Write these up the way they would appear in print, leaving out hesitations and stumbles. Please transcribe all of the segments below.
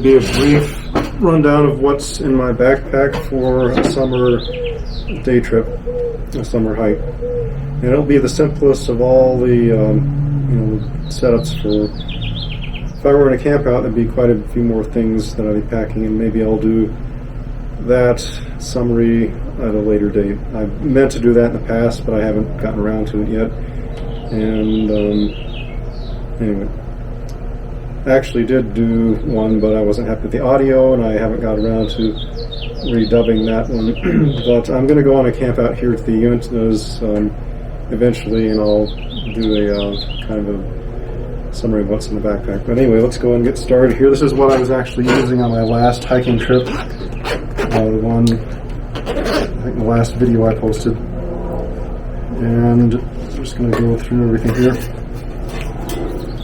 be a brief rundown of what's in my backpack for a summer day trip, a summer hike. And it'll be the simplest of all the setups for. If I were in a camp out, there'd be quite a few more things that I'd be packing, and maybe I'll do that summary at a later date. I meant to do that in the past, but I haven't gotten around to it yet. And anyway, I actually did do one, but I wasn't happy with the audio, and I haven't got around to redubbing that one. But I'm going to go on a camp out here at the Uintas eventually, and I'll do a kind of a summary of what's in the backpack. But anyway, let's go and get started here. This is what I was actually using on my last hiking trip. The one, I think the last video I posted. And I'm just going to go through everything here.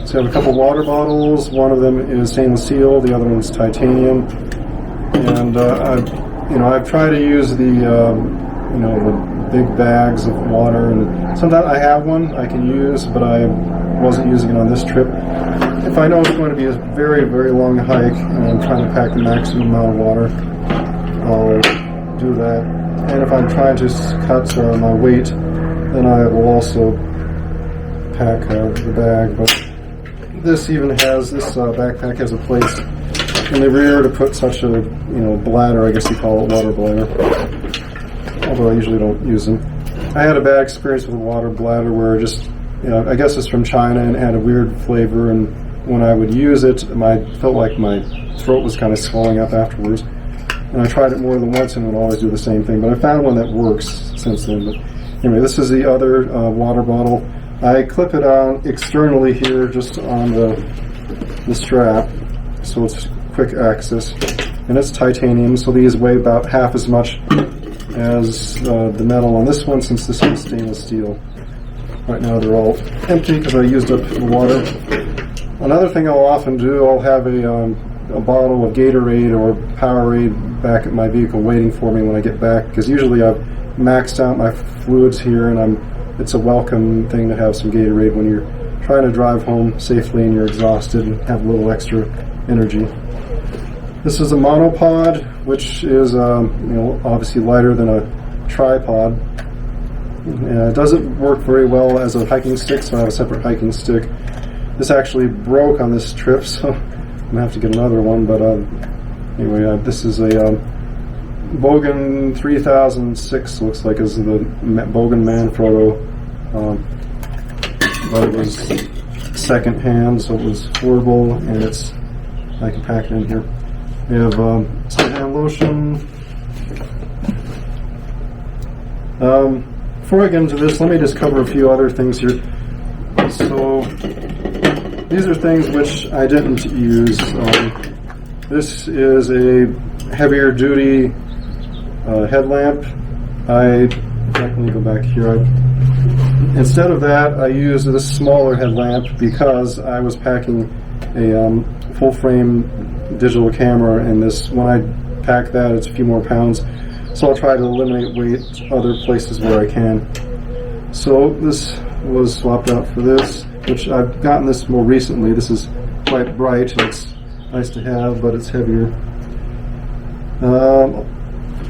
So I have a couple water bottles. One of them is stainless steel, the other one's titanium. And I've tried to use the big bags of water, and sometimes I have one I can use, but I wasn't using it on this trip. If I know it's going to be a very, very long hike and I'm trying to pack the maximum amount of water, I'll do that. And if I'm trying to cut my weight, then I will also pack the bag. But this backpack has a place in the rear to put such a bladder, I guess you call it, water bladder. Although I usually don't use them. I had a bad experience with a water bladder where I guess it's from China and it had a weird flavor, and when I would use it, I felt like my throat was kind of swelling up afterwards. And I tried it more than once and would always do the same thing, but I found one that works since then. But anyway, this is the other water bottle. I clip it on externally here, just on the strap, so it's quick access. And it's titanium, so these weigh about half as much as the metal on this one, since this one's stainless steel. Right now they're all empty because I used up the water. Another thing I'll often do, I'll have a bottle of Gatorade or Powerade back at my vehicle waiting for me when I get back, because usually I've maxed out my fluids here, and it's a welcome thing to have some Gatorade when you're trying to drive home safely and you're exhausted and have a little extra energy. This is a monopod, which is obviously lighter than a tripod. It doesn't work very well as a hiking stick, so I have a separate hiking stick. This actually broke on this trip, so I'm going to have to get another one. But anyway, this is a Bogan 3006, looks like, is the Bogan Manfrotto. But it was second hand, so it was horrible, and I can pack it in here. We have hand lotion. Before I get into this, let me just cover a few other things here. So, these are things which I didn't use. This is a heavier duty headlamp. Let me go back here. Instead of that, I used this smaller headlamp because I was packing a full frame digital camera, and when I pack that, it's a few more pounds. So I'll try to eliminate weight other places where I can. So this was swapped out for this, which I've gotten this more recently. This is quite bright. It's nice to have, but it's heavier.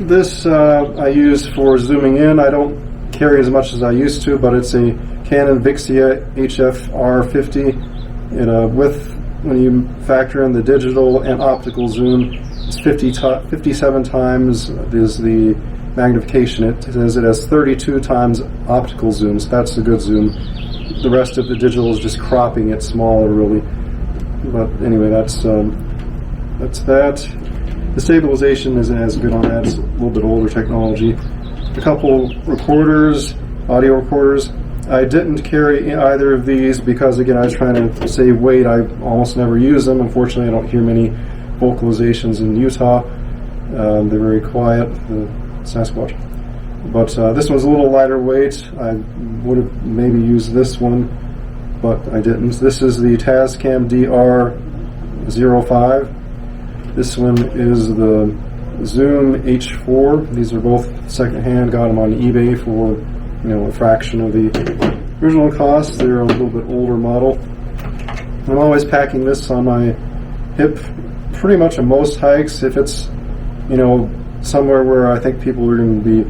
This I use for zooming in. I don't carry as much as I used to, but it's a Canon Vixia HFR50. When you factor in the digital and optical zoom, it's 57 times is the magnification. It says it has 32 times optical zoom, so that's a good zoom. The rest of the digital is just cropping it smaller, really. But anyway, that's that. The stabilization isn't as good on that. It's a little bit older technology. A couple recorders, audio recorders. I didn't carry either of these because, again, I was trying to save weight. I almost never use them. Unfortunately, I don't hear many vocalizations in Utah. They're very quiet, the Sasquatch. But this one's a little lighter weight. I would have maybe used this one, but I didn't. This is the Tascam DR05. This one is the Zoom H4. These are both secondhand. Got them on eBay for a fraction of the original cost. They're a little bit older model. I'm always packing this on my hip pretty much on most hikes. If it's, you know, somewhere where I think people are going to be,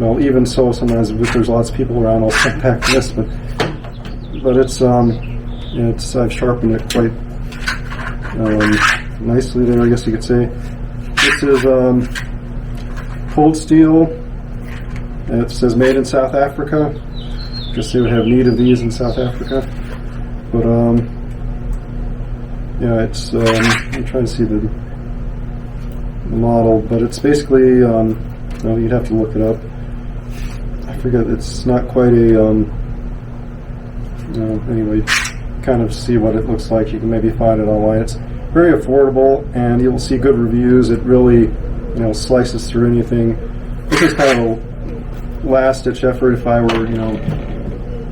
well, even so, sometimes if there's lots of people around, I'll set back this, but it's I've sharpened it quite nicely there, I guess you could say. This is cold steel. It says made in South Africa. I guess they would have need of these in South Africa. But yeah, it's I'm trying to see the model, but it's basically well, you'd have to look it up. I forget. It's not quite a anyway. Kind of see what it looks like. You can maybe find it online. It's very affordable, and you'll see good reviews. It really, you know, slices through anything. This is kind of a last-ditch effort if I were, you know,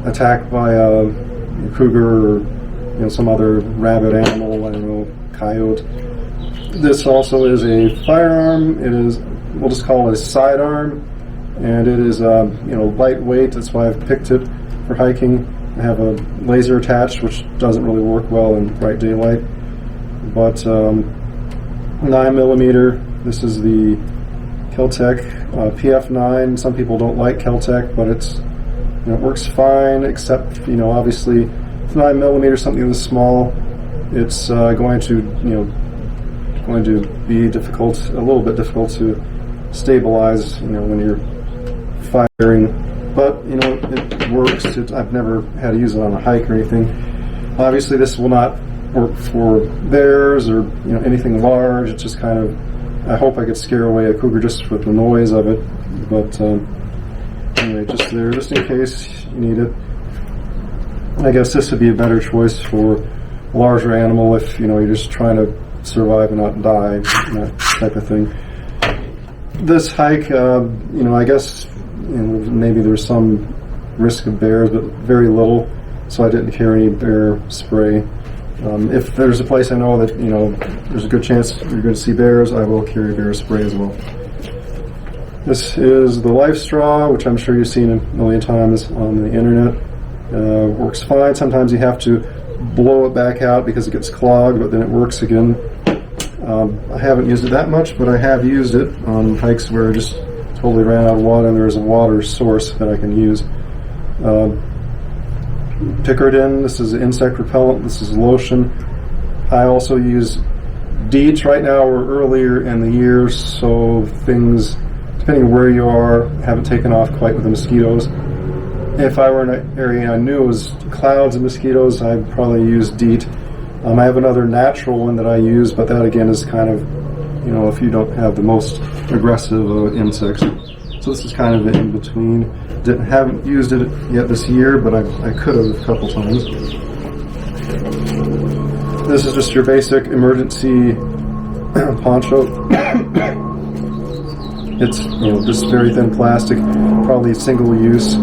attacked by a cougar or, you know, some other rabid animal. I don't know, coyote. This also is a firearm. It is, we'll just call it a sidearm, and it is, you know, lightweight. That's why I've picked it for hiking. I have a laser attached, which doesn't really work well in bright daylight. But 9mm. This is the Kel-Tec PF9. Some people don't like Kel-Tec, but it's, you know, it works fine. Except, you know, obviously, with 9mm, something this small, it's going to, you know, going to be difficult, a little bit difficult to stabilize, you know, when you're firing. But, you know, it works. I've never had to use it on a hike or anything. Obviously, this will not work for bears or, you know, anything large. It's just kind of, I hope I could scare away a cougar just with the noise of it. But anyway, just there, just in case you need it. I guess this would be a better choice for a larger animal if, you know, you're just trying to survive and not die, that type of thing. This hike, you know, I guess, you know, maybe there's some risk of bears, but very little, so I didn't carry any bear spray. If there's a place I know that, you know, there's a good chance you're going to see bears, I will carry bear spray as well. This is the Life Straw, which I'm sure you've seen a million times on the internet. Works fine. Sometimes you have to blow it back out because it gets clogged, but then it works again. I haven't used it that much, but I have used it on hikes where I just totally ran out of water and there's a water source that I can use. Picaridin, this is insect repellent, this is lotion. I also use DEET right now or earlier in the year, so things, depending on where you are, haven't taken off quite with the mosquitoes. If I were in an area I knew it was clouds of mosquitoes, I'd probably use DEET. I have another natural one that I use, but that again is kind of, you know, if you don't have the most aggressive insects. So this is kind of in between. Haven't used it yet this year, but I could have a couple times. This is just your basic emergency poncho. It's, you know, just very thin plastic, probably single use.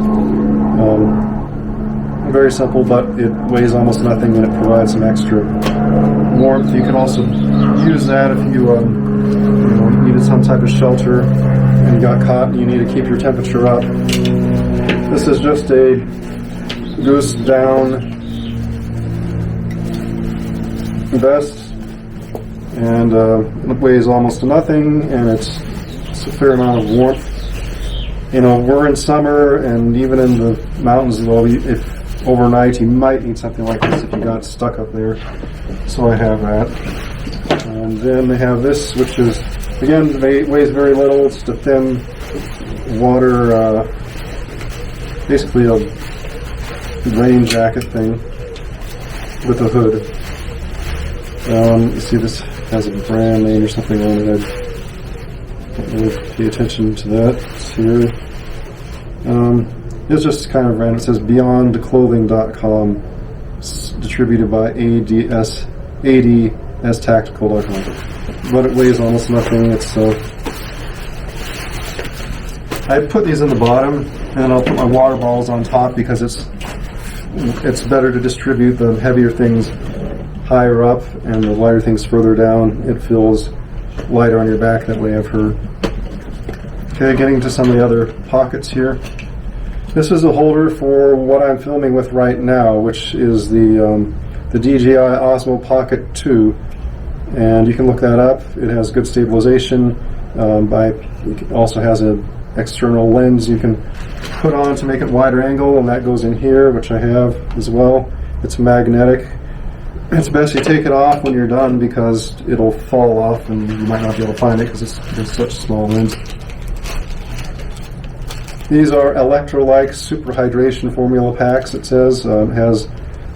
Very simple, but it weighs almost nothing and it provides some extra warmth. You can also use that if you, you know, needed some type of shelter and you got caught and you need to keep your temperature up. This is just a Goose Down vest, and it weighs almost nothing, and it's a fair amount of warmth. You know, we're in summer, and even in the mountains, well, if overnight you might need something like this if you got stuck up there. So I have that. And then they have this, which is, again, weighs very little. It's a thin water, basically a rain jacket thing with a hood. You see this has a brand name or something on it. I don't really pay attention to that. It's here. It's just kind of random. It says beyondclothing.com, distributed by ADStactical.com. But it weighs almost nothing. It's I put these in the bottom, and I'll put my water bottles on top because it's better to distribute the heavier things higher up and the lighter things further down. It feels lighter on your back that way, I've heard. Okay, getting to some of the other pockets here. This is a holder for what I'm filming with right now, which is the DJI Osmo Pocket 2. and you can look that up. It has good stabilization. It also has an external lens you can put on to make it wider angle, and that goes in here, which I have as well. It's magnetic. It's best you take it off when you're done because it'll fall off and you might not be able to find it because it's such a small lens. These are Electro-like super hydration formula packs. It says has,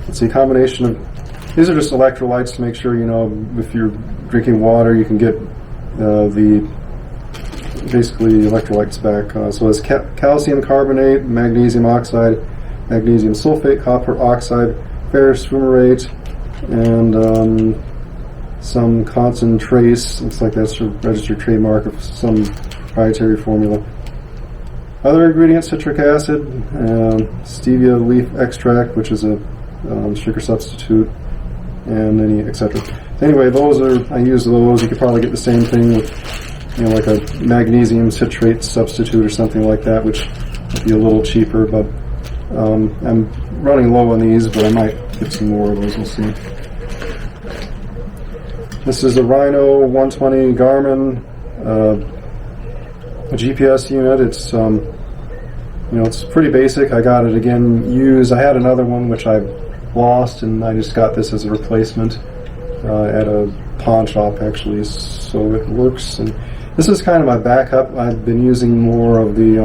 let's see, combination of. These are just electrolytes to make sure, you know, if you're drinking water, you can get the basically electrolytes back. So it's calcium carbonate, magnesium oxide, magnesium sulfate, copper oxide, ferrous fumarate, and some concentrates. Looks like that's a registered trademark of some proprietary formula. Other ingredients: citric acid, stevia leaf extract, which is a sugar substitute, and any etc. Anyway, I use those. You could probably get the same thing with, you know, like a magnesium citrate substitute or something like that, which would be a little cheaper. But I'm running low on these, but I might get some more of those. We'll see. This is a Rhino 120 Garmin a GPS unit. It's you know, it's pretty basic. I got it again used. I had another one which I lost, and I just got this as a replacement at a pawn shop actually. So it works, and this is kind of my backup. I've been using more of the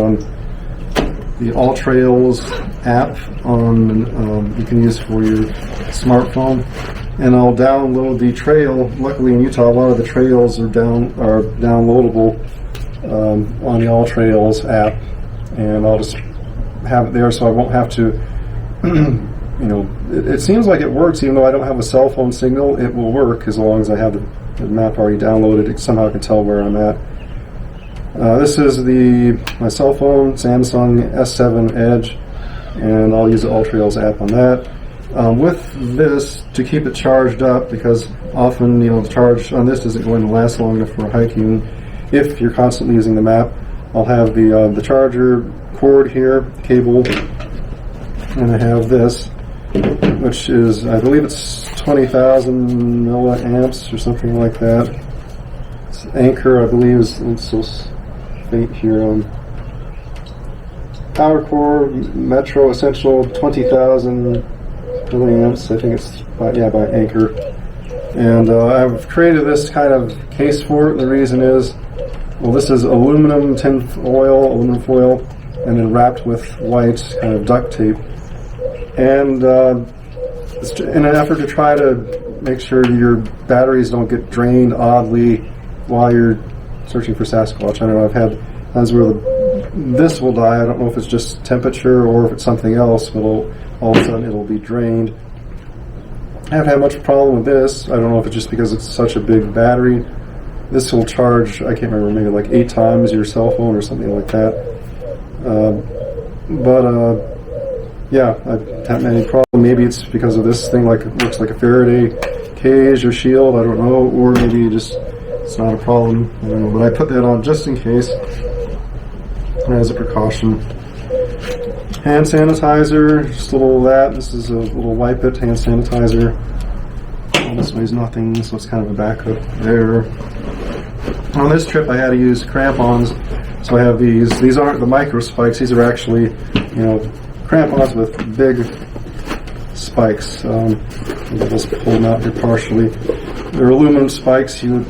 All Trails app on you can use for your smartphone, and I'll download the trail. Luckily in Utah, a lot of the trails are downloadable on the All Trails app, and I'll just have it there so I won't have to. You know, it seems like it works even though I don't have a cell phone signal. It will work as long as I have the map already downloaded. It somehow can tell where I'm at. This is my cell phone, Samsung S7 Edge, and I'll use the All Trails app on that. With this, to keep it charged up, because often, you know, the charge on this isn't going to last long enough for hiking. If you're constantly using the map, I'll have the charger cord here, cable, and I have this, which is, I believe it's 20,000 milliamps or something like that. It's Anchor, I believe, is so faint here. Power cord, Metro Essential, 20,000 milliamps. I think it's by Anchor. And I've created this kind of case for it. The reason is, well, this is aluminum foil, and then wrapped with white kind of duct tape. And in an effort to try to make sure your batteries don't get drained oddly while you're searching for Sasquatch. I don't know, I've had times where this will die. I don't know if it's just temperature or if it's something else, but all of a sudden it'll be drained. I haven't had much problem with this. I don't know if it's just because it's such a big battery. This will charge, I can't remember, maybe like 8 times your cell phone or something like that. Yeah, I haven't had any problem. Maybe it's because of this thing, like it looks like a Faraday cage or shield, I don't know, or maybe it's not a problem, I don't know, but I put that on just in case, as a precaution. Hand sanitizer, just a little of that. This is a little Wipe It hand sanitizer. Oh, this weighs nothing, so it's kind of a backup there. On this trip I had to use crampons, so I have these. These aren't the micro spikes, these are actually, you know, crampons with big spikes. I'll just pull them out here partially. They're aluminum spikes. You would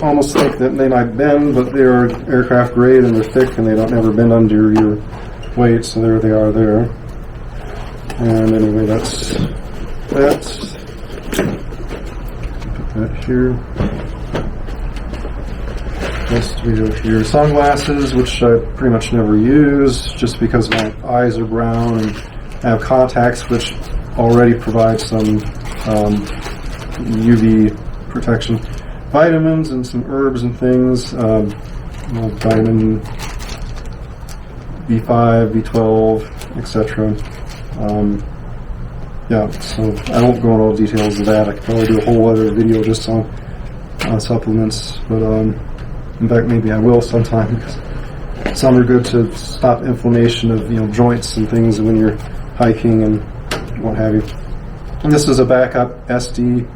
almost think that they might bend, but they are aircraft grade and they're thick and they don't never bend under your weight, so there they are there. And anyway, that's that. Put that here. Next we have here sunglasses, which I pretty much never use just because my eyes are brown, and I have contacts which already provide some UV protection. Vitamins and some herbs and things, vitamin B5, B12, etc. Yeah, so I won't go into all the details of that. I could probably do a whole other video just on supplements, but in fact, maybe I will sometime, because some are good to stop inflammation of, you know, joints and things when you're hiking and what have you. And this is a backup SD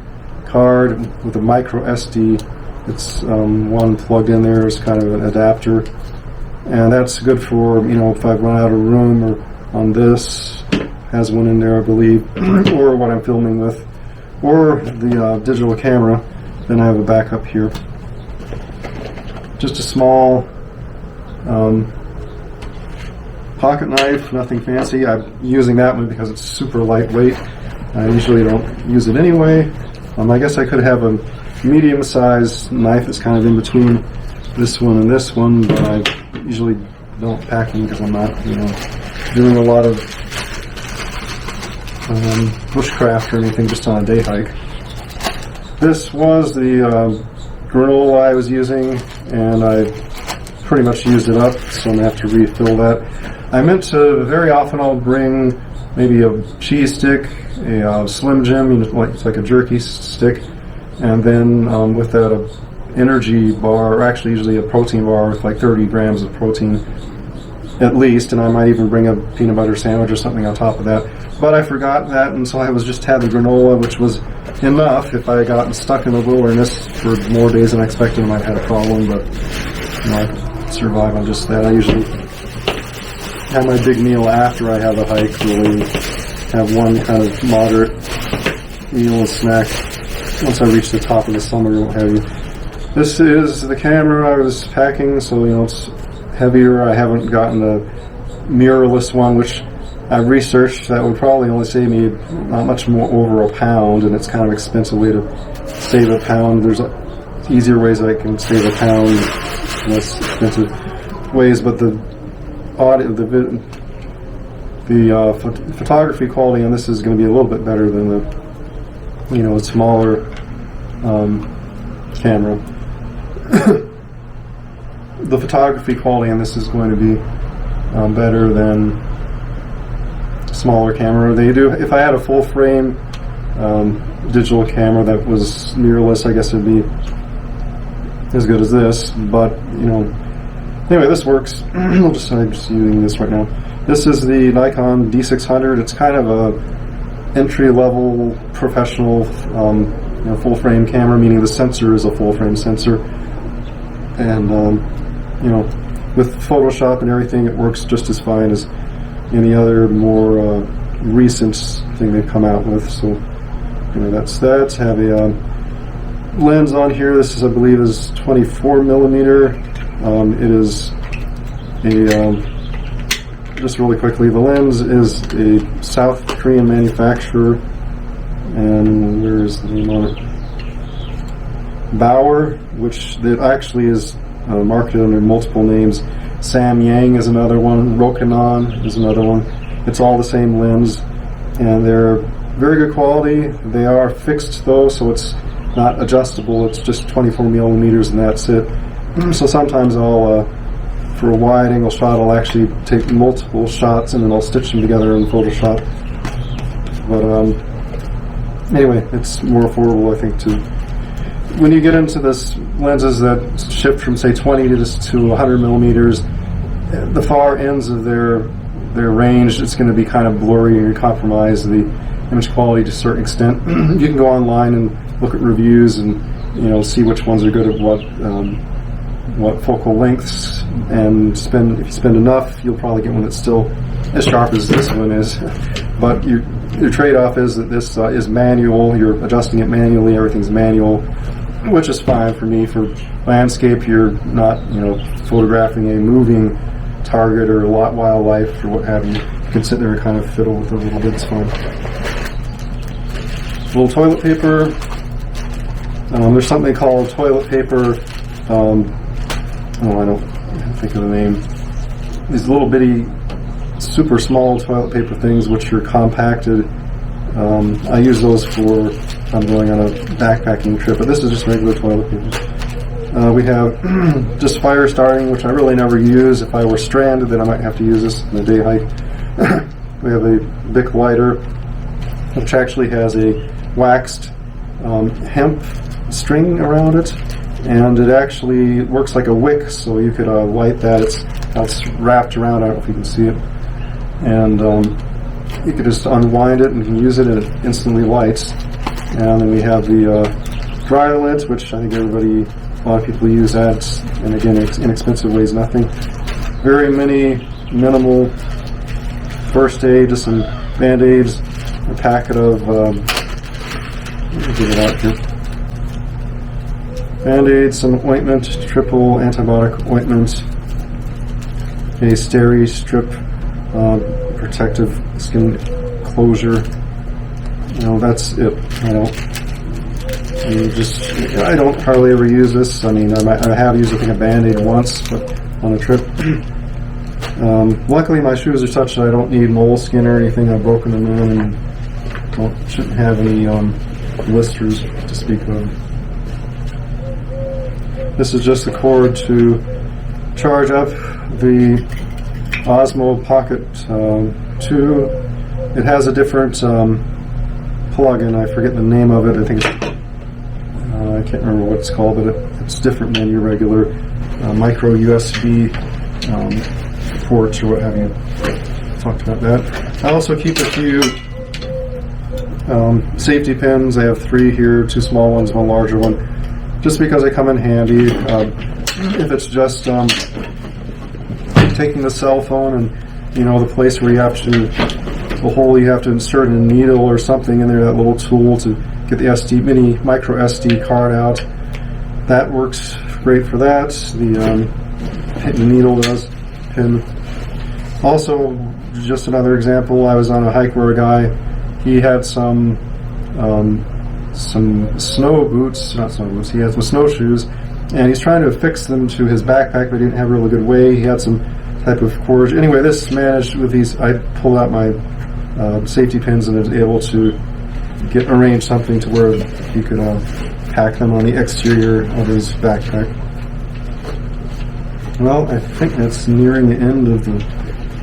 card with a micro SD. It's one plugged in there as kind of an adapter, and that's good for, you know, if I've run out of room, or on this has one in there, I believe, or what I'm filming with, or the digital camera. Then I have a backup here. Just a small pocket knife, nothing fancy. I'm using that one because it's super lightweight. I usually don't use it anyway. I guess I could have a medium-sized knife that's kind of in between this one and this one, but I usually don't pack them because I'm not, you know, doing a lot of bushcraft or anything, just on a day hike. This was the granola I was using, and I pretty much used it up, so I'm going to have to refill that. I meant to, very often I'll bring maybe a cheese stick, a Slim Jim, you know, it's like a jerky stick, and then with that energy bar, or actually usually a protein bar with like 30 grams of protein at least, and I might even bring a peanut butter sandwich or something on top of that. But I forgot that, and so I just had the granola, which was enough. If I had gotten stuck in the wilderness for more days than I expected, I might have had a problem, but you know, I survive on just that. I usually have my big meal after I have a hike, really have one kind of moderate meal and snack once I reach the top of the summit or what have you. This is the camera I was packing, so you know it's heavier. I haven't gotten a mirrorless one, which I researched. That would probably only save me not much more, over a pound, and it's kind of an expensive way to save a pound. There's easier ways I can save a pound, less expensive ways, but the audio, the photography quality on this is going to be a little bit better than the, you know, smaller camera. The photography quality on this is going to be better than smaller camera. They do. If I had a full frame digital camera that was mirrorless, I guess it'd be as good as this. But you know, anyway, this works. I'm just using this right now. This is the Nikon D600. It's kind of a entry-level professional, you know, full-frame camera, meaning the sensor is a full-frame sensor, and you know, with Photoshop and everything, it works just as fine as any other more recent thing they've come out with. So, you know, that's that. Have a lens on here. This is, I believe, is 24 millimeter. It is a just really quickly, the lens is a South Korean manufacturer, and where's the name on it? Bauer, which that actually is marketed under multiple names. Samyang is another one. Rokinon is another one. It's all the same lens, and they're very good quality. They are fixed though, so it's not adjustable. It's just 24 millimeters, and that's it. So sometimes I'll, for a wide angle shot, I'll actually take multiple shots and then I'll stitch them together in Photoshop. But anyway, it's more affordable, I think, to when you get into this lenses that shift from say 20 to 100 millimeters, the far ends of their range, it's going to be kind of blurry and compromise the image quality to a certain extent. You can go online and look at reviews and, you know, see which ones are good at what focal lengths, and if you spend enough, you'll probably get one that's still as sharp as this one is. But your trade-off is that this is manual. You're adjusting it manually. Everything's manual, which is fine for me. For landscape, you're not, you know, photographing a moving target or wildlife or what have you. You can sit there and kind of fiddle with it a little bit. It's fine. A little toilet paper. There's something called toilet paper. I don't think of the name. These little bitty, super small toilet paper things, which are compacted. I use those for if I'm going on a backpacking trip, but this is just regular toilet paper. We have just fire starting, which I really never use. If I were stranded, then I might have to use this in a day hike. We have a Bic lighter, which actually has a waxed hemp string around it, and it actually works like a wick, so you could light that. It's wrapped around. I don't know if you can see it, and you could just unwind it and you can use it, and it instantly lights. And then we have the dry lint, which I think a lot of people use that, and again, it's inexpensive, weighs nothing. Very minimal first aid, just some BandAids, a packet of, let me get it out here. BandAids, some ointment, triple antibiotic ointment, a steri strip, protective skin closure. That's it. I don't hardly ever use this. I mean, I have used, I think, a BandAid once, but on a trip. Luckily, my shoes are such that I don't need moleskin or anything. I've broken them in and shouldn't have any blisters to speak of. This is just the cord to charge up the Osmo Pocket 2. It has a different plug-in. I forget the name of it. I think I can't remember what it's called, but it's different than your regular micro USB ports or what have you. Talked about that. I also keep a few safety pins. I have 3 here, 2 small ones, 1 larger one, just because they come in handy. If it's just taking the cell phone and the place where you have to, the hole you have to insert a needle or something in there, that little tool to get the mini micro SD card out. That works great for that. The needle does. Pin. Also, just another example, I was on a hike where a guy, he had some snow boots, not snow boots, he had some snowshoes, and he's trying to affix them to his backpack, but he didn't have a really good way. He had some type of cord. Anyway, this managed with these, I pulled out my safety pins and was able to arrange something to where he could pack them on the exterior of his backpack. Well, I think that's nearing the end of the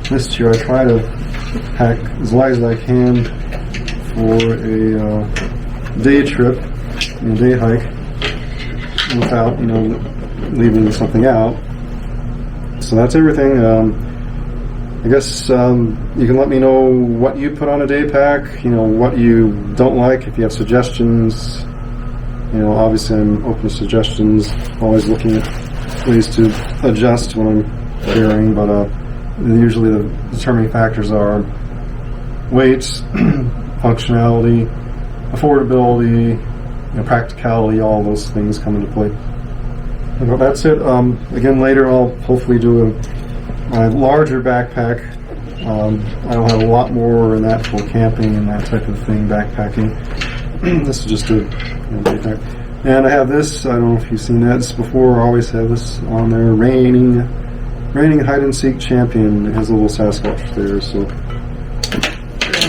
list here. I try to pack as light as I can for a day trip, a day hike, without, leaving something out. So that's everything. I guess you can let me know what you put on a day pack, what you don't like, if you have suggestions. Obviously I'm open to suggestions, always looking at ways to adjust when I'm carrying, but usually the determining factors are weight, functionality, affordability, practicality, all those things come into play. But that's it. Again, later I'll hopefully do my larger backpack. I'll have a lot more in that for camping and that type of thing, backpacking. This is just a backpack. And I have this, I don't know if you've seen that before, I always have this on there, reigning hide and seek champion. It has a little Sasquatch there, so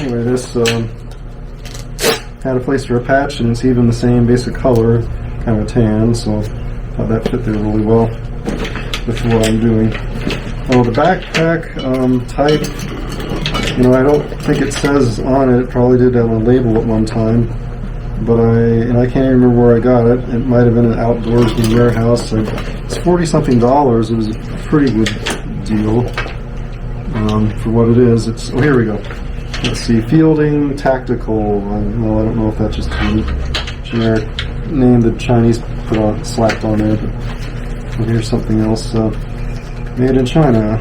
anyway, this had a place for a patch, and it's even the same basic color, kind of a tan, so I thought that fit there really well with what I'm doing. Oh, the backpack type, I don't think it says on it. It probably did have a label at one time, but I can't even remember where I got it. It might have been an outdoorsman warehouse. It's $40-something. It was a pretty good deal for what it is. Here we go. Let's see, Fielding Tactical. I don't know if that's just a generic name the Chinese slapped on there, but here's something else. Made in China.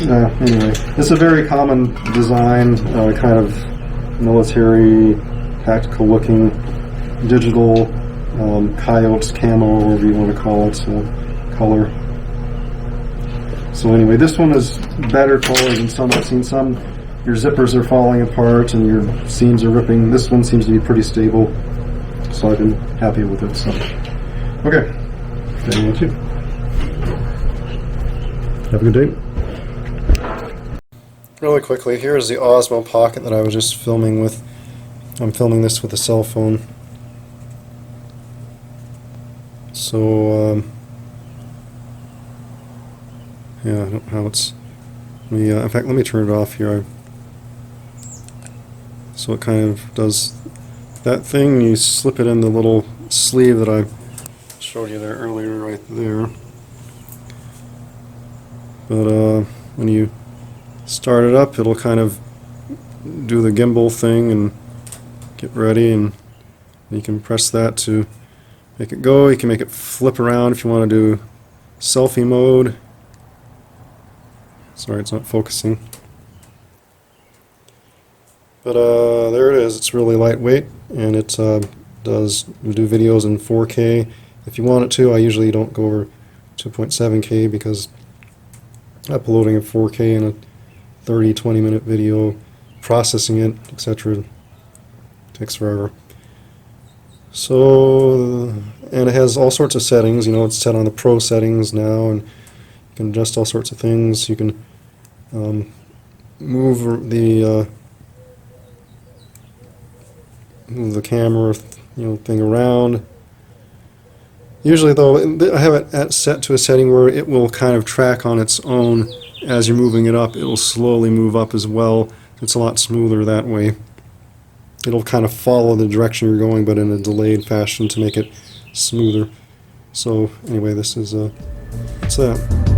Anyway, this is a very common design, kind of military, tactical looking, digital, coyotes, camo, whatever you want to call it, color. So anyway, this one is better quality than some. I've seen some, your zippers are falling apart and your seams are ripping. This one seems to be pretty stable, so I've been happy with it. So, okay, thank you. Have a good day. Really quickly, here is the Osmo Pocket that I was just filming with. I'm filming this with a cell phone. So, yeah, I don't know how it's... in fact, let me turn it off here. So it kind of does that thing. You slip it in the little sleeve that I showed you there earlier, right there. But when you start it up, it'll kind of do the gimbal thing and get ready, and You can press that to make it go. You can make it flip around if you want to do selfie mode. Sorry, it's not focusing. But there it is. It's really lightweight, and it does do videos in 4K if you want it to. I usually don't go over 2.7K because uploading a 4K in a 30-20 minute video, processing it, etc. takes forever. So, and it has all sorts of settings. You know, it's set on the Pro settings now, and you can adjust all sorts of things. You can move the camera, thing around. Usually, though, I have it set to a setting where it will kind of track on its own as you're moving it up. It will slowly move up as well. It's a lot smoother that way. It'll kind of follow the direction you're going, but in a delayed fashion to make it smoother. So anyway, this is that's that.